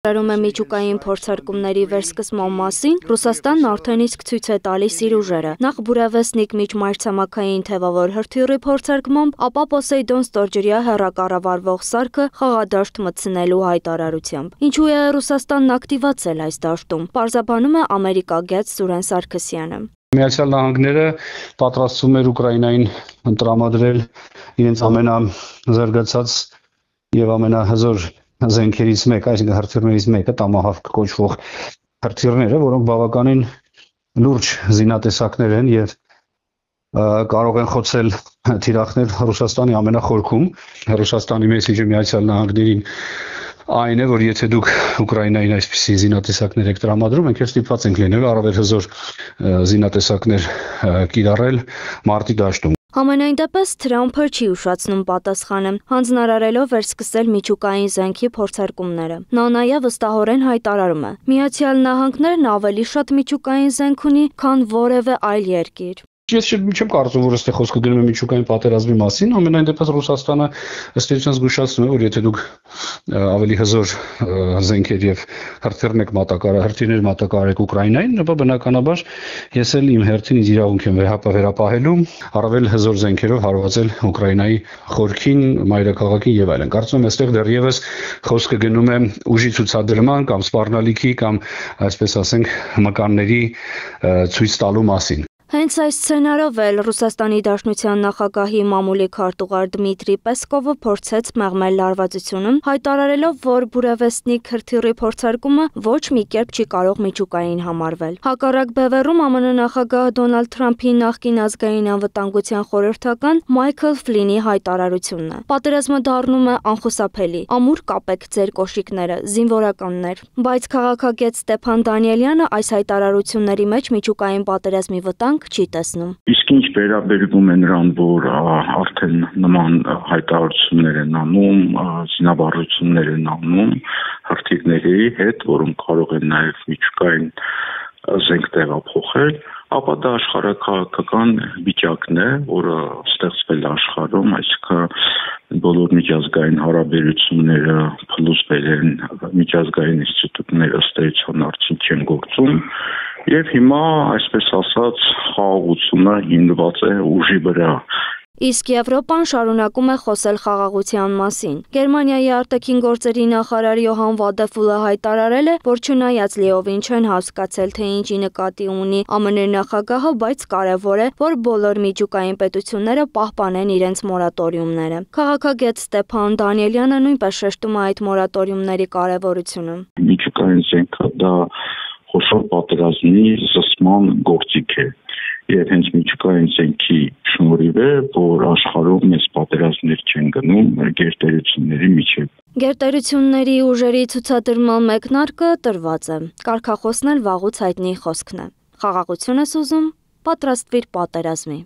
Հայտարարում է միջուկային փորձարկումների վերսկսման մասին, Ռուսաստանն արդեն իսկ ցույց է տալիս իր ուժերը։ Նախ բուրավեստնիկ միջմայրցամաքային թևավոր հրթիռի փորձարկմամբ, ապա Պոսեյդոն ստորջրյա հեռակառավարվող սարքը խաղադաշտ մտցնելու հայտարարությամբ։ Ինչու է Ռուսաստանն ակտիվացել այս դաշտում, պարզաբանում է ամերիկագետ Սուրեն Սարգսյանը։ Միացյալ Նահանգները պատրաստվում էր Ուկրաինային տրամադրել իրենց ամենազարգացած եւ ամենահզոր զենքերից մեկ, այսինքն հրթիռներից մեկը տամահավք կոչվող հրթիռները, որոնք բավականին լուրջ զինատեսակներ են եւ կարող են խոցել թիրախներ Ռուսաստանի ամենախորքում։ Ռուսաստանի մեսիջը Միացյալ Նահանգներին այն է, որ եթե դուք Ուկրաինային այսպիսի զինատեսակներ եք տրամադրում, մենք ստիպված ենք լինելու առավել հզոր զինատեսակներ կիրառել մարտի դաշտում։ Համենայն դեպս Թրամփը չի ուշացնում պատասխանը, հանձնարարելով վերսկսել միջուկային զենքի փորձարկումները։ Նա նաև վստահորեն հայտարարում է. Միացյալ Նահանգներն ավելի շատ միջուկային զենք ունի, քան որևէ այլ երկիր։ Ես չեմ կարծում, որ այստեղ խոսքը գնում է միջուկային պատերազմի մասին, ամենայն դեպս Ռուսաստանը ըստ էության զգուշացնում է, որ եթե դուք ավելի հզոր զենքեր եւ հրթիռներ մատակարարեք Ուկրաինային, ապա բնականաբար ես էլ իմ հերթին ինձ իրավունք եմ վերապահելու առավել հզոր զենքերով հարվածել Ուկրաինայի խորքին, մայրաքաղաքին եւ այլն։ Կարծում եմ, այստեղ դեռևս խոսքը գնում է ուժի ցուցադրման կամ սպառնալիքի կամ այսպես ասենք մկանների ցույց տալու մասին։ Հենց այս սցենարով էլ Ռուսաստանի Դաշնության նախագահի մամուլի քարտուղար Դմիտրի Պեսկովը փորձեց մեղմել լարվածությունը, հայտարարելով, որ բուրավեստնիկ հրթիռի փորձարկումը ոչ մի կերպ չի կարող միջուկային համարվել։ Հակառակ բևեռում ԱՄՆ նախագահ Դոնալդ Թրամփի նախկին ազգային անվտանգության խորհրդական Մայքլ Ֆլինի հայտարարությունն է։ Պատերազմը դառնում է անխուսափելի, ամուր կապեք ձեր կոշիկները, զինվորականներ։ Բայց քաղաքագետ Ստեփան Դանիելյանը այս հայտարարությունների մեջ միջուկային պատերազմի վտանգ չի տեսնում։ Իսկ ինչ վերաբերվում է նրան, որ արդեն նման հայտարարություններ են անում, զինավարություններ են անում հրթիռների հետ, որոնք կարող են նաև միջուկային զենք տեղափոխել, ապա դա աշխարհաքաղաքական վիճակն է, որը ստեղծվել է աշխարհում, այսինքն բոլոր միջազգային հարաբերությունները փլուզվել են, միջազգային ինստիտուտները ըստ էության արդյունք չեն գործում, եւ հիմա, այսպես ասած, խաղաղությունը հիմնված է ուժի վրա։ Իսկ Եվրոպան շարունակում է խոսել խաղաղության մասին։ Գերմանիայի արտաքին գործերի նախարար Յոհան Վադեֆուլը հայտարարել է, որ չնայած լիովին չեն հասկացել, թե ինչի նկատի ունի ԱՄՆ նախագահը, բայց կարևոր է, որ բոլոր միջուկային պետությունները պահպանեն իրենց մորատորիումները։ Քաղաքագետ Ստեփան Դանիելյանը նույնպես շեշտում է այդ մորատորիումների կարևորությունը։ Միջուկային զենքը դա խոշոր պատերազմի զսպման գործիք է։ Եվ հենց միջուկային զենքի շնորհիվ է, որ աշխարհում մեծ պատերազմներ չեն գնում գերտերությունների միջև։ Գերտերությունների ուժերի ցուցադրման մեկնարկը տրված է։ Կարգախոսն էլ վաղուց հայտնի խոսքն է։ Խաղաղություն ես ուզում, պատրաստվիր պատերազմի։